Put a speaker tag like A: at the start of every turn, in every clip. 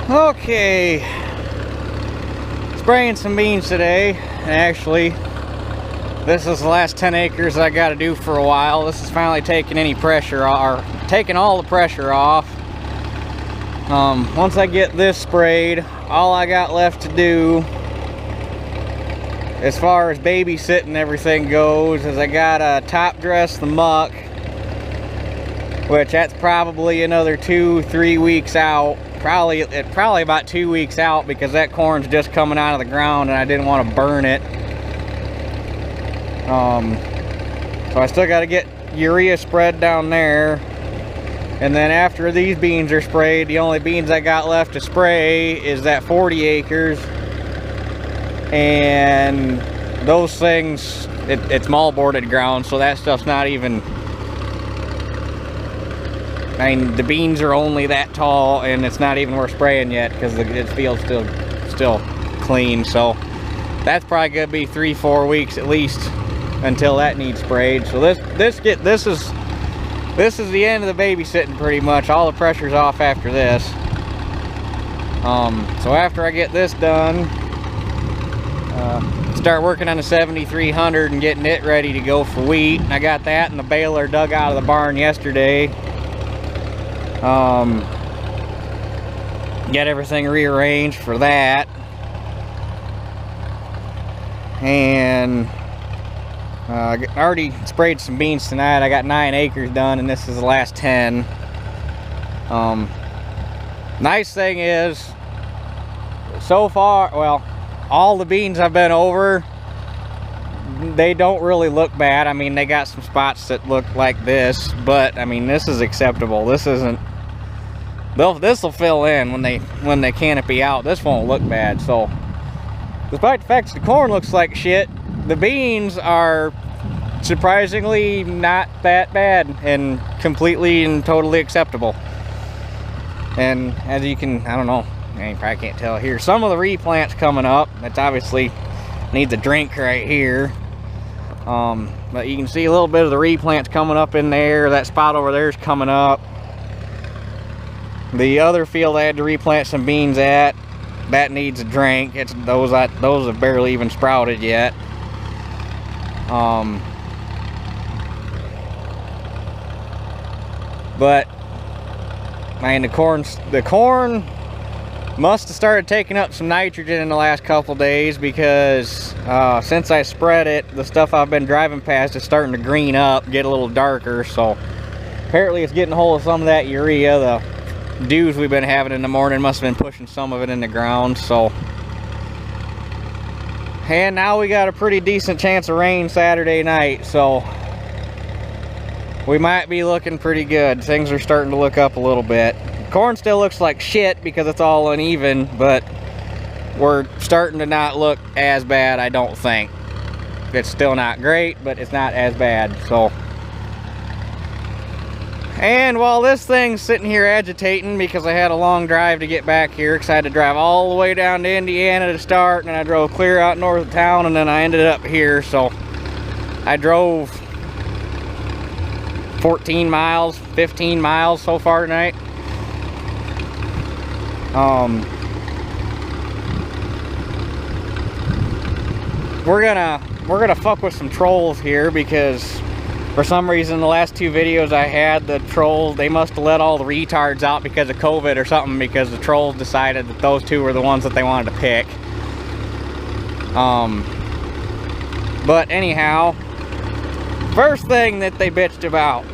A: Okay, spraying some beans today. Actually, this is the last 10 acres I got to do for a while. This is finally taking any pressure, or taking all the pressure off. Once I get this sprayed, all I got left to do as far as babysitting everything goes is I gotta top dress the muck, which that's probably another 2-3 weeks out. Probably about 2 weeks out, because that corn's just coming out of the ground and I didn't want to burn it. So I still got to get urea spread down there, and then after these beans are sprayed, the only beans I got left to spray is that 40 acres, and those things, it's moldboarded ground, so that stuff's not even, I mean, the beans are only that tall, and it's not even worth spraying yet because the field's still clean. So that's probably gonna be 3-4 weeks at least until that needs sprayed. So this is the end of the babysitting pretty much. All the pressure's off after this. So after I get this done, start working on the 7300 and getting it ready to go for wheat. I got that and the baler dug out of the barn yesterday. Get everything rearranged for that, and I already sprayed some beans tonight. I got 9 acres done, and this is the last 10. Nice thing is, so far, well, all the beans I've been over, they don't really look bad. I mean, they got some spots that look like this, but I mean, this is acceptable. This isn't, this will fill in when they canopy out. This won't look bad. So despite the fact that the corn looks like shit, the beans are surprisingly not that bad and completely and totally acceptable. And as you can, I don't know, you probably can't tell here, some of the replants coming up. That's obviously needs a drink right here. But you can see a little bit of the replants coming up in there. That spot over there is coming up. The other field I had to replant some beans at, that needs a drink. It's those have barely even sprouted yet. But man, the corn must have started taking up some nitrogen in the last couple days, because since I spread it, the stuff I've been driving past is starting to green up, get a little darker. So apparently it's getting a hold of some of that urea. The dews we've been having in the morning must have been pushing some of it in the ground. So, and now we got a pretty decent chance of rain Saturday night, so we might be looking pretty good. Things are starting to look up a little bit. Corn still looks like shit because it's all uneven, but we're starting to not look as bad, I don't think. It's still not great, but it's not as bad. So, and while this thing's sitting here agitating because I had a long drive to get back here, because I had to drive all the way down to Indiana to start, and then I drove clear out north of town, and then I ended up here. So I drove 14 miles, 15 miles so far tonight. We're gonna fuck with some trolls here, because for some reason the last 2 videos I had, the trolls, they must have let all the retards out because of COVID or something, because the trolls decided that those 2 were the ones that they wanted to pick. But anyhow, first thing that they bitched about,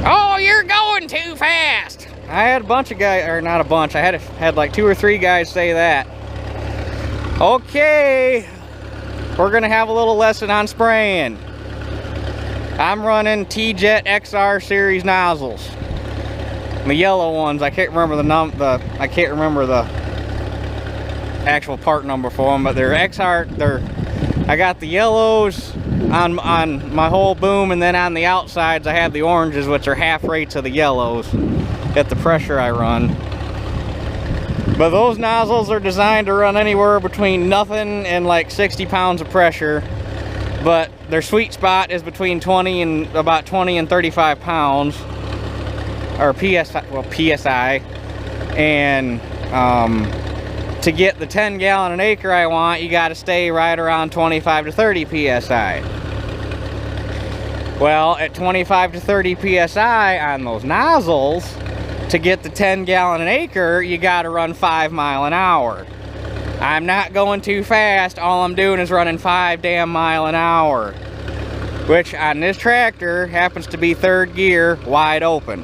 A: oh, you're going too fast. I had a bunch of guys, or not a bunch, I had like 2 or 3 guys say that. Okay, we're gonna have a little lesson on spraying. I'm running T-Jet XR series nozzles, the yellow ones. I can't remember I can't remember the actual part number for them, but they're XR. I got the yellows on my whole boom, and then on the outsides I have the oranges, which are half rates of the yellows at the pressure I run. But those nozzles are designed to run anywhere between nothing and like 60 pounds of pressure, but their sweet spot is between about 20 and 35 pounds, or PSI, and To get the 10 gallon an acre I want, you got to stay right around 25 to 30 psi. Well, at 25 to 30 psi on those nozzles, to get the 10 gallon an acre, you got to run 5 miles an hour. I'm not going too fast. All I'm doing is running 5 damn miles an hour, which on this tractor happens to be 3rd gear wide open.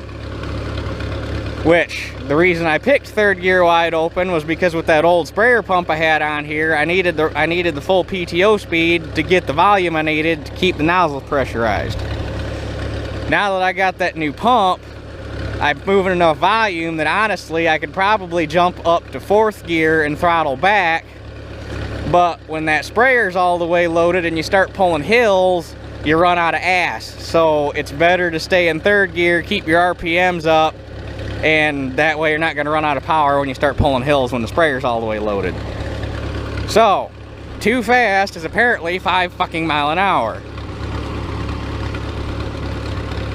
A: Which, the reason I picked 3rd gear wide open was because with that old sprayer pump I had on here, I needed the full PTO speed to get the volume I needed to keep the nozzles pressurized. Now that I got that new pump, I'm moving enough volume that honestly I could probably jump up to 4th gear and throttle back. But when that sprayer's all the way loaded and you start pulling hills, you run out of ass. So it's better to stay in 3rd gear, keep your RPMs up, and that way you're not going to run out of power when you start pulling hills when the sprayer's all the way loaded. So, too fast is apparently 5 fucking miles an hour.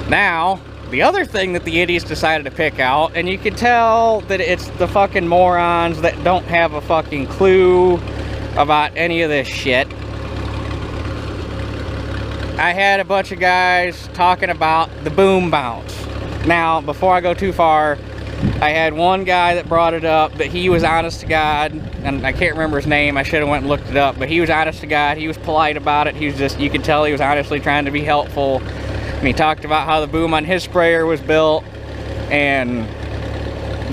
A: Now, the other thing that the idiots decided to pick out, and you can tell that it's the fucking morons that don't have a fucking clue about any of this shit. I had a bunch of guys talking about the boom bounce. Now, before I go too far, I had one guy that brought it up that he was honest to God, and I can't remember his name, I should have went and looked it up, but he was honest to God, he was polite about it, he was just, you could tell he was honestly trying to be helpful, and he talked about how the boom on his sprayer was built, and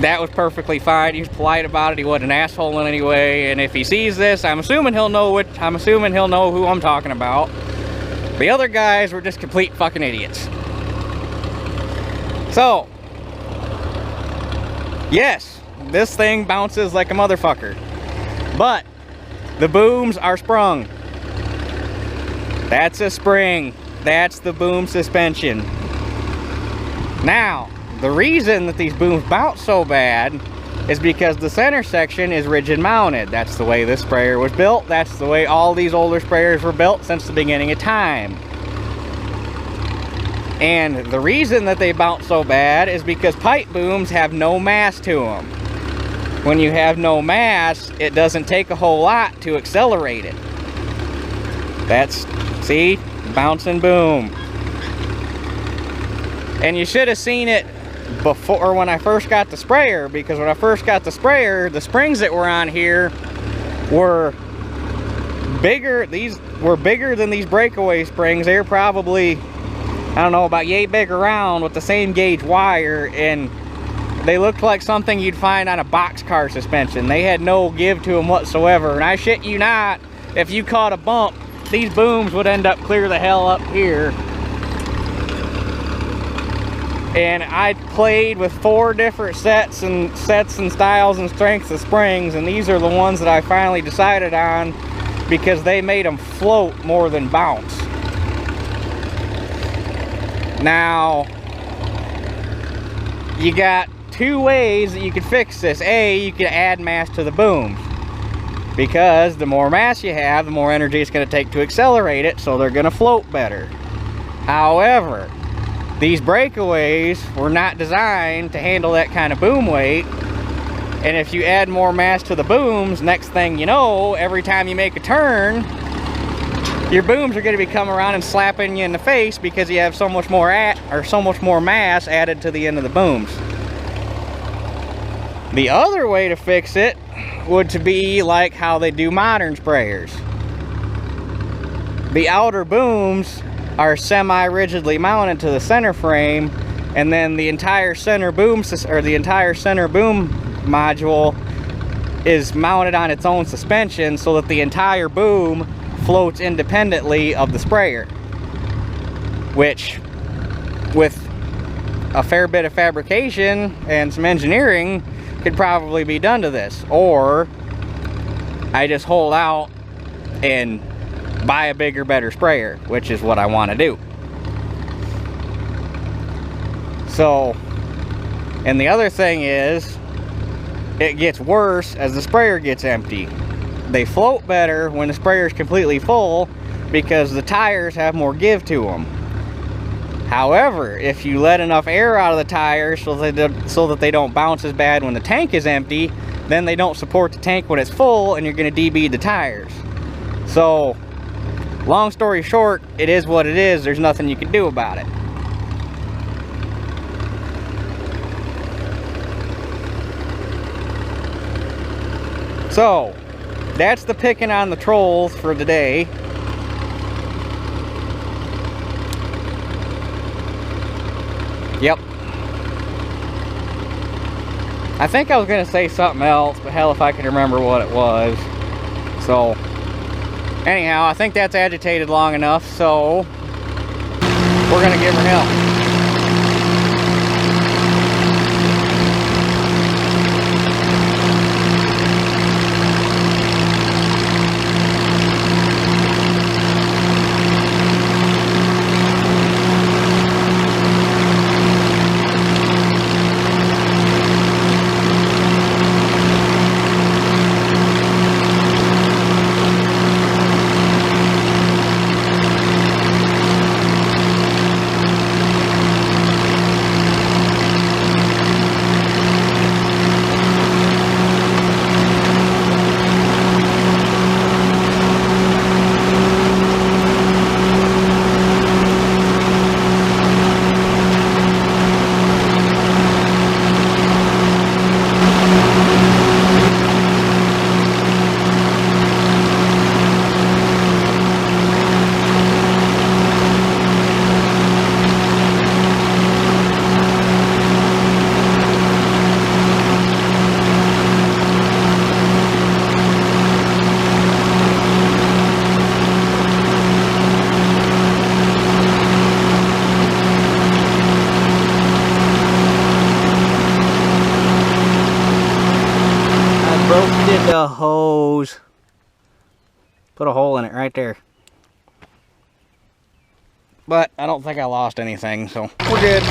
A: that was perfectly fine. He was polite about it, he wasn't an asshole in any way, and if he sees this, I'm assuming he'll know who I'm talking about. The other guys were just complete fucking idiots. So, yes, this thing bounces like a motherfucker, but the booms are sprung. That's a spring. That's the boom suspension. Now, the reason that these booms bounce so bad is because the center section is rigid mounted. That's the way this sprayer was built. That's the way all these older sprayers were built since the beginning of time. And the reason that they bounce so bad is because pipe booms have no mass to them. When you have no mass, it doesn't take a whole lot to accelerate it. That's, see, bouncing boom. And you should have seen it before when I first got the sprayer, because when I first got the sprayer, the springs that were on here were bigger. These were bigger than these breakaway springs. They were probably, I don't know, about yay big around with the same gauge wire, and they looked like something you'd find on a boxcar suspension. They had no give to them whatsoever, and I shit you not, if you caught a bump, these booms would end up clear the hell up here. And I played with 4 different sets and styles and strengths of springs, and these are the ones that I finally decided on because they made them float more than bounce. Now, you got 2 ways that you could fix this. A, you could add mass to the booms, because the more mass you have, the more energy it's going to take to accelerate it, so they're going to float better. However, these breakaways were not designed to handle that kind of boom weight, and if you add more mass to the booms, next thing you know, every time you make a turn, your booms are going to be coming around and slapping you in the face because you have so much more mass added to the end of the booms. The other way to fix it would to be like how they do modern sprayers. The outer booms are semi-rigidly mounted to the center frame, and then the entire center boom module is mounted on its own suspension so that the entire boom floats independently of the sprayer, which with a fair bit of fabrication and some engineering could probably be done to this. Or I just hold out and buy a bigger, better sprayer, which is what I want to do. So, and the other thing is, it gets worse as the sprayer gets empty. They float better when the sprayer is completely full because the tires have more give to them. However, if you let enough air out of the tires so that they don't bounce as bad when the tank is empty, then they don't support the tank when it's full, and you're going to debead the tires. So, long story short, it is what it is. There's nothing you can do about it. So, that's the picking on the trolls for today. Yep. I think I was going to say something else, but hell if I can remember what it was. So, anyhow, I think that's agitated long enough, so we're going to give her hell. The hose. Put a hole in it right there. But I don't think I lost anything, so we're good.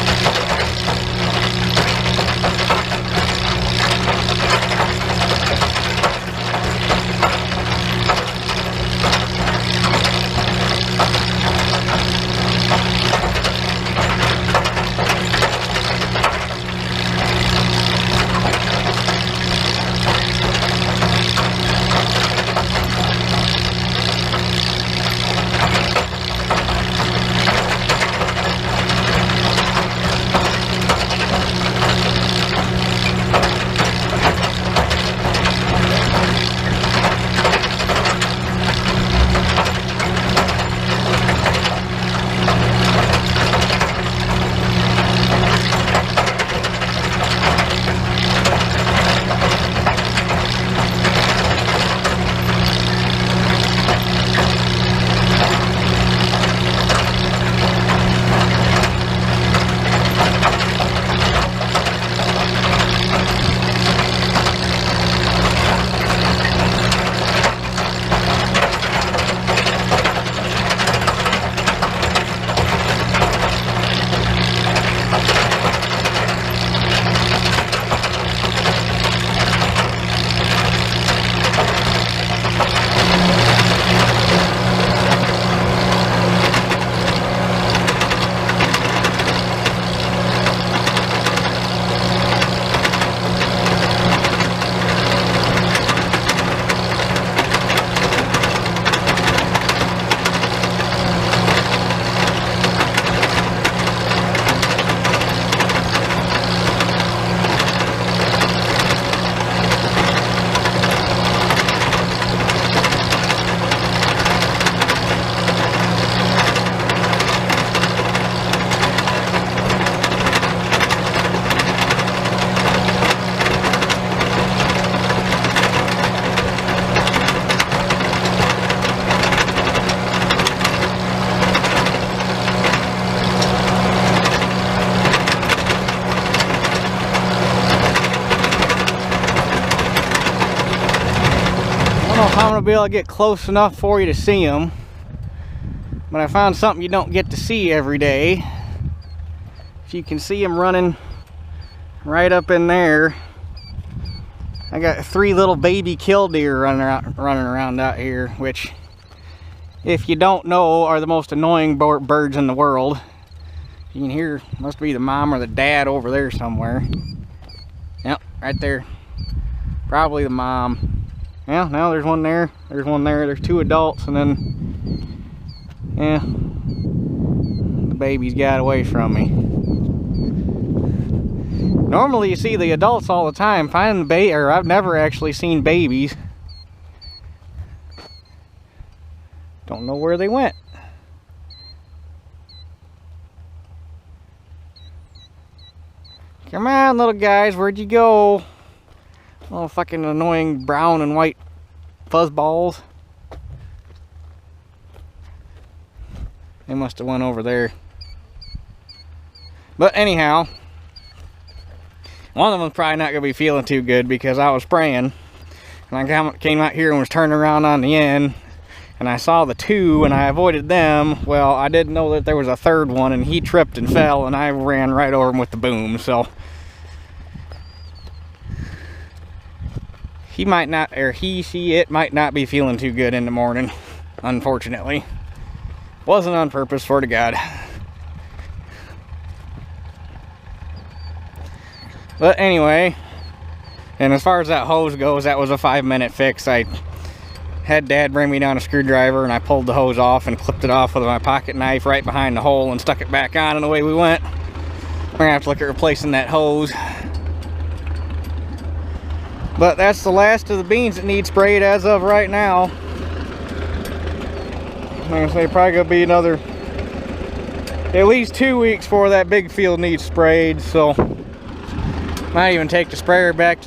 A: I don't know if I'm going to be able to get close enough for you to see them, but I found something you don't get to see every day. If you can see them running right up in there, I got 3 little baby killdeer running around out here, which, if you don't know, are the most annoying birds in the world. You can hear, must be the mom or the dad over there somewhere. Yep, right there. Probably the mom. Yeah, now there's one there. There's one there. There's 2 adults, and then, yeah, the babies got away from me. Normally you see the adults all the time. I've never actually seen babies. Don't know where they went. Come on, little guys, where'd you go? Little fucking annoying brown and white fuzzballs. They must have went over there. But anyhow, one of them's probably not going to be feeling too good because I was spraying. And I came out here and was turning around on the end. And I saw the 2 and I avoided them. Well, I didn't know that there was a 3rd one, and he tripped and fell, and I ran right over him with the boom. So he might not, or it might not be feeling too good in the morning, unfortunately. Wasn't on purpose, swear to God. But anyway, and as far as that hose goes, that was a 5-minute fix. I had Dad bring me down a screwdriver, and I pulled the hose off and clipped it off with my pocket knife right behind the hole and stuck it back on, and away we went. We're gonna have to look at replacing that hose. But that's the last of the beans that need sprayed as of right now. I'm gonna say probably gonna be another at least 2 weeks before that big field needs sprayed. So might even take the sprayer back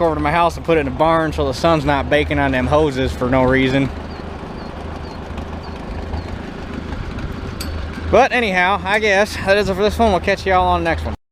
A: over to my house and put it in the barn so the sun's not baking on them hoses for no reason. But anyhow, I guess that is it for this one. We'll catch y'all on the next one.